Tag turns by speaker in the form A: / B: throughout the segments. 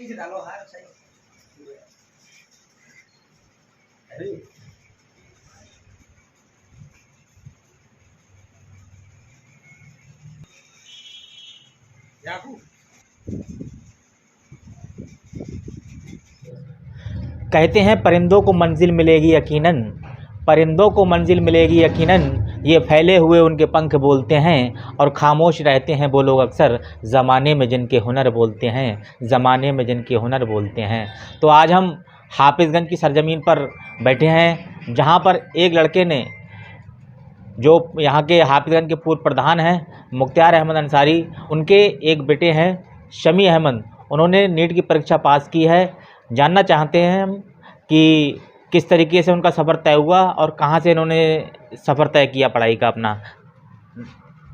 A: डालो हार सही। अरे याकू
B: कहते हैं परिंदों को मंजिल मिलेगी यकीनन, परिंदों को मंजिल मिलेगी यकीनन, ये फैले हुए उनके पंख बोलते हैं और खामोश रहते हैं वो लोग अक्सर, ज़माने में जिनके हुनर बोलते हैं, ज़माने में जिनके हुनर बोलते हैं। तो आज हम हाफिज़गंज की सरजमीन पर बैठे हैं, जहाँ पर एक लड़के ने, जो यहाँ के हाफिज़गंज के पूर्व प्रधान हैं मुख्तार अहमद अंसारी, उनके एक बेटे हैं शमी अहमद, उन्होंने नीट की परीक्षा पास की है। जानना चाहते हैं हम कि किस तरीके से उनका सफ़र तय हुआ और कहाँ से इन्होंने सफ़र तय किया पढ़ाई का अपना।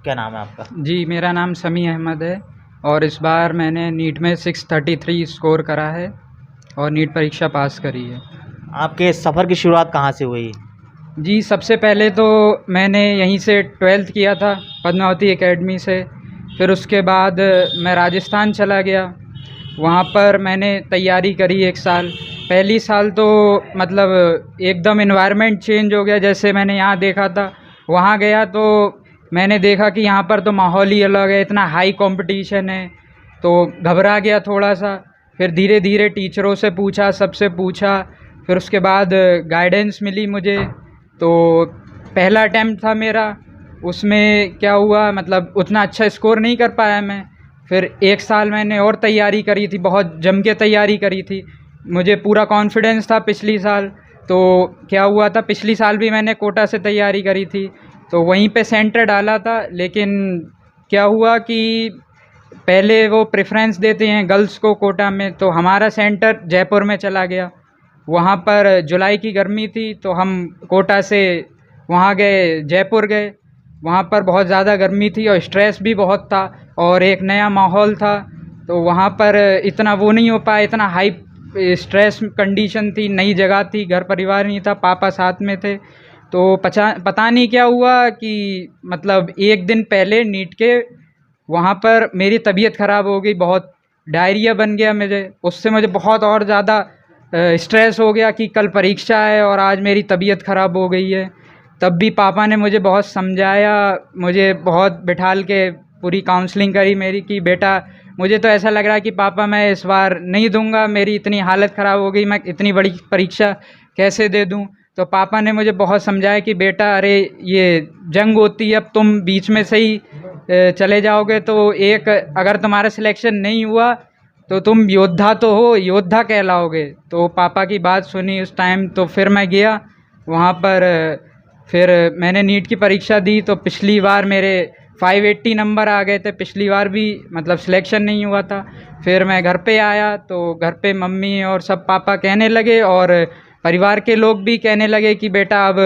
B: क्या नाम है आपका?
C: जी, मेरा नाम शमी अहमद है और इस बार मैंने नीट में 633 स्कोर करा है और नीट परीक्षा पास करी है।
B: आपके सफ़र की शुरुआत कहाँ से हुई?
C: जी, सबसे पहले तो मैंने यहीं से 12th किया था पद्मावती एकेडमी से। फिर उसके बाद मैं राजस्थान चला गया, वहाँ पर मैंने तैयारी करी 1 साल। पहली साल तो मतलब एकदम एनवायरनमेंट चेंज हो गया, जैसे मैंने यहाँ देखा था वहाँ गया तो मैंने देखा कि यहाँ पर तो माहौल ही अलग है, इतना हाई कंपटीशन है, तो घबरा गया थोड़ा सा। फिर धीरे धीरे टीचरों से पूछा, सबसे पूछा, फिर उसके बाद गाइडेंस मिली मुझे। तो पहला अटैम्प्ट था मेरा, उसमें क्या हुआ मतलब उतना अच्छा स्कोर नहीं कर पाया मैं। फिर 1 साल मैंने और तैयारी करी थी, बहुत जम के तैयारी करी थी, मुझे पूरा कॉन्फिडेंस था पिछली साल। तो क्या हुआ था, पिछली साल भी मैंने कोटा से तैयारी करी थी तो वहीं पे सेंटर डाला था, लेकिन क्या हुआ कि पहले वो प्रेफरेंस देते हैं गर्ल्स को कोटा में, तो हमारा सेंटर जयपुर में चला गया। वहाँ पर जुलाई की गर्मी थी तो हम कोटा से वहाँ गए, जयपुर गए। वहाँ पर बहुत ज़्यादा गर्मी थी और स्ट्रेस भी बहुत था और एक नया माहौल था, तो वहाँ पर इतना वो नहीं हो पाया, इतना हाई स्ट्रेस कंडीशन थी, नई जगह थी, घर परिवार नहीं था, पापा साथ में थे। तो पता नहीं क्या हुआ कि मतलब 1 दिन पहले नीट के वहाँ पर मेरी तबीयत ख़राब हो गई, बहुत डायरिया बन गया मुझे। उससे मुझे बहुत और ज़्यादा स्ट्रेस हो गया कि कल परीक्षा है और आज मेरी तबीयत ख़राब हो गई है। तब भी पापा ने मुझे बहुत समझाया, मुझे बहुत बिठाल के पूरी काउंसलिंग करी मेरी कि बेटा मुझे तो ऐसा लग रहा है कि पापा मैं इस बार नहीं दूंगा, मेरी इतनी हालत ख़राब हो गई, मैं इतनी बड़ी परीक्षा कैसे दे दूं। तो पापा ने मुझे बहुत समझाया कि बेटा अरे ये जंग होती है, अब तुम बीच में से ही चले जाओगे तो एक अगर तुम्हारा सिलेक्शन नहीं हुआ तो तुम योद्धा तो हो, योद्धा कहलाओगे। तो पापा की बात सुनी उस टाइम, तो फिर मैं गया वहाँ पर। फिर मैंने नीट की परीक्षा दी तो पिछली बार मेरे 580 नंबर आ गए थे, पिछली बार भी मतलब सिलेक्शन नहीं हुआ था। फिर मैं घर पे आया तो घर पे मम्मी और सब पापा कहने लगे और परिवार के लोग भी कहने लगे कि बेटा अब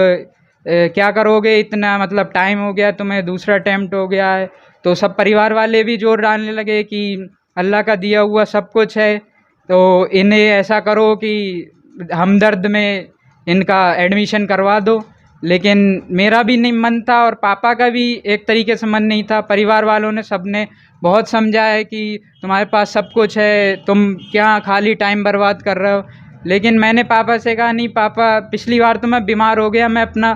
C: क्या करोगे, इतना मतलब टाइम हो गया तुम्हें, दूसरा अटैम्प्ट हो गया है। तो सब परिवार वाले भी जोर डालने लगे कि अल्लाह का दिया हुआ सब कुछ है, तो इन्हें ऐसा करो कि हमदर्द में इनका एडमिशन करवा दो। लेकिन मेरा भी नहीं मन था और पापा का भी एक तरीके से मन नहीं था। परिवार वालों ने सबने बहुत समझाया कि तुम्हारे पास सब कुछ है, तुम क्या खाली टाइम बर्बाद कर रहे हो। लेकिन मैंने पापा से कहा नहीं पापा, पिछली बार तो मैं बीमार हो गया, मैं अपना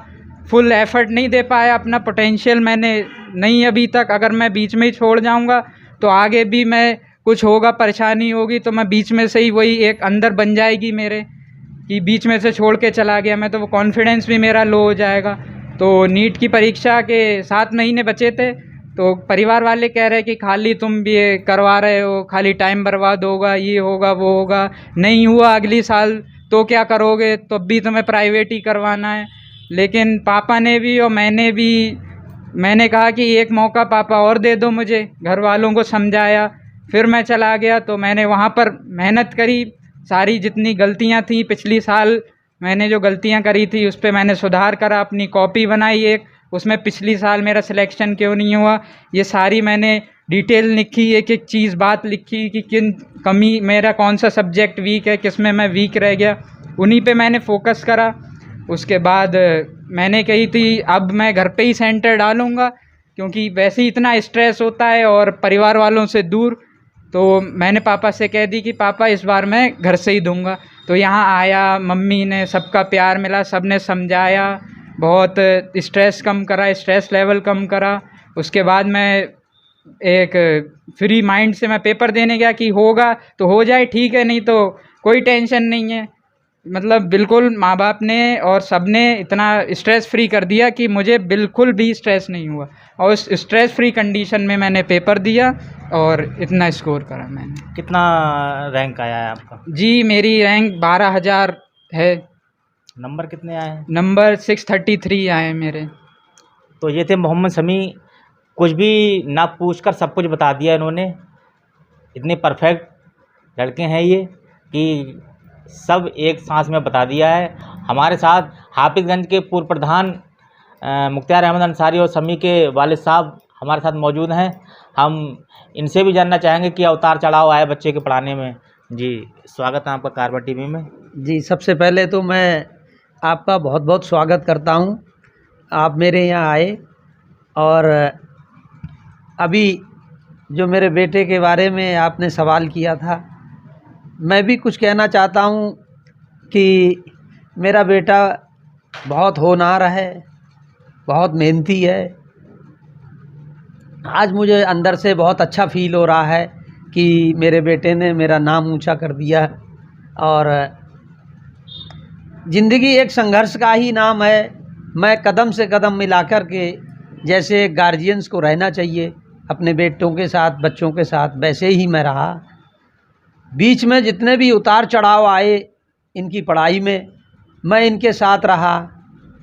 C: फुल एफर्ट नहीं दे पाया, अपना पोटेंशियल मैंने नहीं अभी तक, अगर मैं बीच में ही छोड़ जाऊंगा तो आगे भी मैं कुछ होगा, परेशानी होगी, तो मैं बीच में से ही वही एक अंदर बन जाएगी मेरे कि बीच में से छोड़ के चला गया मैं तो वो कॉन्फिडेंस भी मेरा लो हो जाएगा। तो नीट की परीक्षा के 7 महीने बचे थे तो परिवार वाले कह रहे कि खाली तुम भी ये करवा रहे हो, खाली टाइम बर्बाद होगा, ये होगा वो होगा, नहीं हुआ अगली साल तो क्या करोगे, तो भी तुम्हें प्राइवेट ही करवाना है। लेकिन पापा ने भी और मैंने कहा कि एक मौका पापा और दे दो मुझे, घर वालों को समझाया। फिर मैं चला गया तो मैंने वहाँ पर मेहनत करी, सारी जितनी गलतियाँ थी पिछली साल मैंने जो गलतियाँ करी थी उस पर मैंने सुधार करा, अपनी कॉपी बनाई एक, उसमें पिछली साल मेरा सिलेक्शन क्यों नहीं हुआ ये सारी मैंने डिटेल लिखी, एक एक चीज़ बात लिखी कि किन कमी, मेरा कौन सा सब्जेक्ट वीक है, किस में मैं वीक रह गया, उन्हीं पे मैंने फोकस करा। उसके बाद मैंने कही थी अब मैं घर पे ही सेंटर डालूँगा, क्योंकि वैसे ही इतना स्ट्रेस होता है और परिवार वालों से दूर, तो मैंने पापा से कह दी कि पापा इस बार मैं घर से ही दूंगा। तो यहाँ आया, मम्मी ने सबका प्यार मिला, सब ने समझाया, बहुत स्ट्रेस कम करा, स्ट्रेस लेवल कम करा। उसके बाद मैं एक फ्री माइंड से मैं पेपर देने गया कि होगा तो हो जाए, ठीक है, नहीं तो कोई टेंशन नहीं है। मतलब बिल्कुल माँ बाप ने और सब ने इतना स्ट्रेस फ्री कर दिया कि मुझे बिल्कुल भी स्ट्रेस नहीं हुआ, और उस स्ट्रेस फ्री कंडीशन में मैंने पेपर दिया और इतना स्कोर करा मैंने।
B: कितना रैंक आया है आपका?
C: जी, मेरी रैंक 12,000 है।
B: नंबर कितने आए हैं?
C: नंबर 633 आए मेरे।
B: तो ये थे मोहम्मद शमी, कुछ भी ना पूछकर सब कुछ बता दिया इन्होंने। इतने परफेक्ट लड़के हैं ये कि सब एक सांस में बता दिया है। हमारे साथ हाफिज़गंज के पूर्व प्रधान मुख्तार अहमद अंसारी और शमी के वालिद साहब हमारे साथ मौजूद हैं। हम इनसे भी जानना चाहेंगे कि अवतार चढ़ाव आए बच्चे के पढ़ाने में। जी, स्वागत है आपका कारवा टीवी में।
D: जी, सबसे पहले तो मैं आपका बहुत बहुत स्वागत करता हूं। आप मेरे यहाँ आए, और अभी जो मेरे बेटे के बारे में आपने सवाल किया था, मैं भी कुछ कहना चाहता हूं कि मेरा बेटा बहुत होनहार है, बहुत मेहनती है। आज मुझे अंदर से बहुत अच्छा फील हो रहा है कि मेरे बेटे ने मेरा नाम ऊंचा कर दिया। और ज़िंदगी एक संघर्ष का ही नाम है। मैं कदम से कदम मिलाकर के, जैसे गार्जियंस को रहना चाहिए अपने बेटों के साथ, बच्चों के साथ, वैसे ही मैं रहा। बीच में जितने भी उतार चढ़ाव आए इनकी पढ़ाई में, मैं इनके साथ रहा।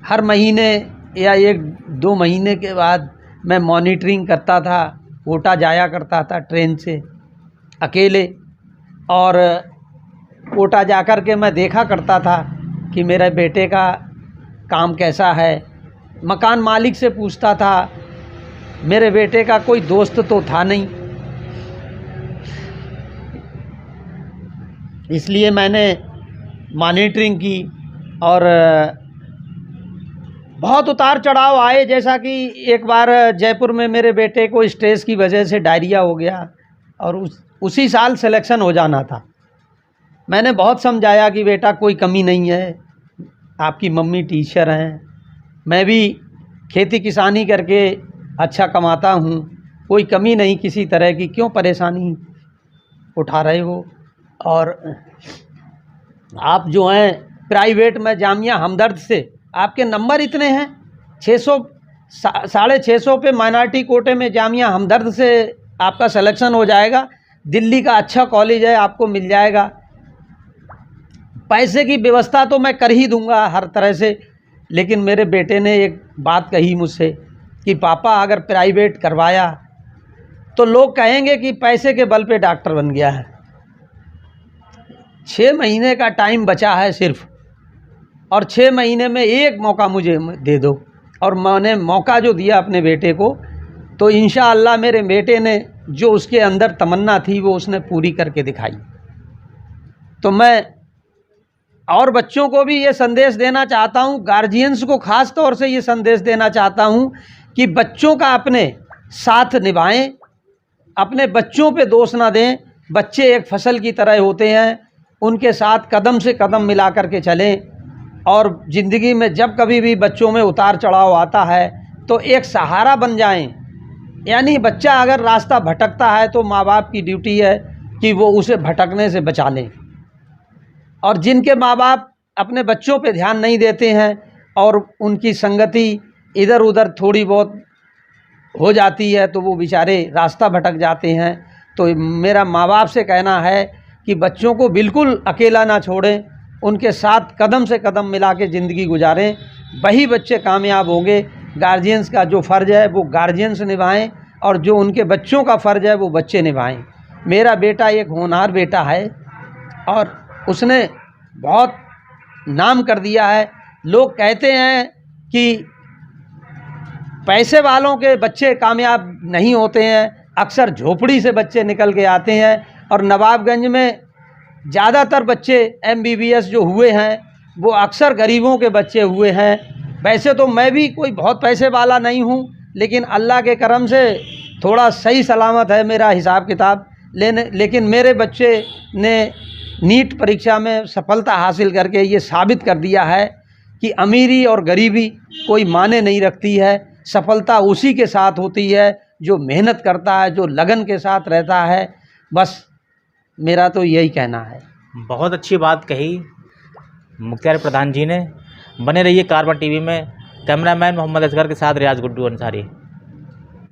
D: हर महीने या 1-2 महीने के बाद मैं मॉनिटरिंग करता था, कोटा जाया करता था ट्रेन से अकेले, और कोटा जाकर के मैं देखा करता था कि मेरे बेटे का काम कैसा है। मकान मालिक से पूछता था, मेरे बेटे का कोई दोस्त तो था नहीं, इसलिए मैंने मॉनिटरिंग की। और बहुत उतार चढ़ाव आए, जैसा कि एक बार जयपुर में मेरे बेटे को स्ट्रेस की वजह से डायरिया हो गया, और उसी साल सिलेक्शन हो जाना था। मैंने बहुत समझाया कि बेटा कोई कमी नहीं है, आपकी मम्मी टीचर हैं, मैं भी खेती किसानी करके अच्छा कमाता हूँ, कोई कमी नहीं किसी तरह की, क्यों परेशानी उठा रहे हो। और आप जो हैं प्राइवेट में जामिया हमदर्द से आपके नंबर इतने हैं, 600-650 पे माइनॉरिटी कोटे में जामिया हमदर्द से आपका सिलेक्शन हो जाएगा। दिल्ली का अच्छा कॉलेज है, आपको मिल जाएगा। पैसे की व्यवस्था तो मैं कर ही दूंगा हर तरह से। लेकिन मेरे बेटे ने एक बात कही मुझसे कि पापा अगर प्राइवेट करवाया तो लोग कहेंगे कि पैसे के बल पे डॉक्टर बन गया है। 6 महीने का टाइम बचा है सिर्फ, और 6 महीने में एक मौका मुझे दे दो। और मैंने मौका जो दिया अपने बेटे को, तो इंशाअल्लाह मेरे बेटे ने जो उसके अंदर तमन्ना थी वो उसने पूरी करके दिखाई। तो मैं और बच्चों को भी ये संदेश देना चाहता हूँ, गार्जियंस को ख़ास तौर से ये संदेश देना चाहता हूँ कि बच्चों का अपने साथ निभाएं, अपने बच्चों पे दोष ना दें। बच्चे एक फसल की तरह होते हैं, उनके साथ कदम से कदम मिला कर के चलें। और ज़िंदगी में जब कभी भी बच्चों में उतार चढ़ाव आता है तो एक सहारा बन जाएं। यानी बच्चा अगर रास्ता भटकता है तो माँ बाप की ड्यूटी है कि वो उसे भटकने से बचा लें। और जिनके माँ बाप अपने बच्चों पे ध्यान नहीं देते हैं और उनकी संगति इधर उधर थोड़ी बहुत हो जाती है तो वो बेचारे रास्ता भटक जाते हैं। तो मेरा माँ बाप से कहना है कि बच्चों को बिल्कुल अकेला ना छोड़ें, उनके साथ कदम से कदम मिला के ज़िंदगी गुजारें, वही बच्चे कामयाब होंगे। गार्जियंस का जो फ़र्ज़ है वो गार्जियंस निभाएं, और जो उनके बच्चों का फ़र्ज़ है वो बच्चे निभाएं। मेरा बेटा एक होनहार बेटा है और उसने बहुत नाम कर दिया है। लोग कहते हैं कि पैसे वालों के बच्चे कामयाब नहीं होते हैं, अक्सर झोपड़ी से बच्चे निकल के आते हैं। और नवाबगंज में ज़्यादातर बच्चे MBBS जो हुए हैं वो अक्सर गरीबों के बच्चे हुए हैं। वैसे तो मैं भी कोई बहुत पैसे वाला नहीं हूँ, लेकिन अल्लाह के करम से थोड़ा सही सलामत है मेरा हिसाब किताब। लेकिन मेरे बच्चे ने नीट परीक्षा में सफलता हासिल करके ये साबित कर दिया है कि अमीरी और गरीबी कोई मायने नहीं रखती है। सफलता उसी के साथ होती है जो मेहनत करता है, जो लगन के साथ रहता है। बस मेरा तो यही कहना है।
B: बहुत अच्छी बात कही मुख्तार प्रधान जी ने। बने रहिए कारवां टीवी में। कैमरामैन मोहम्मद असगर के साथ रियाज गुड्डू अंसारी।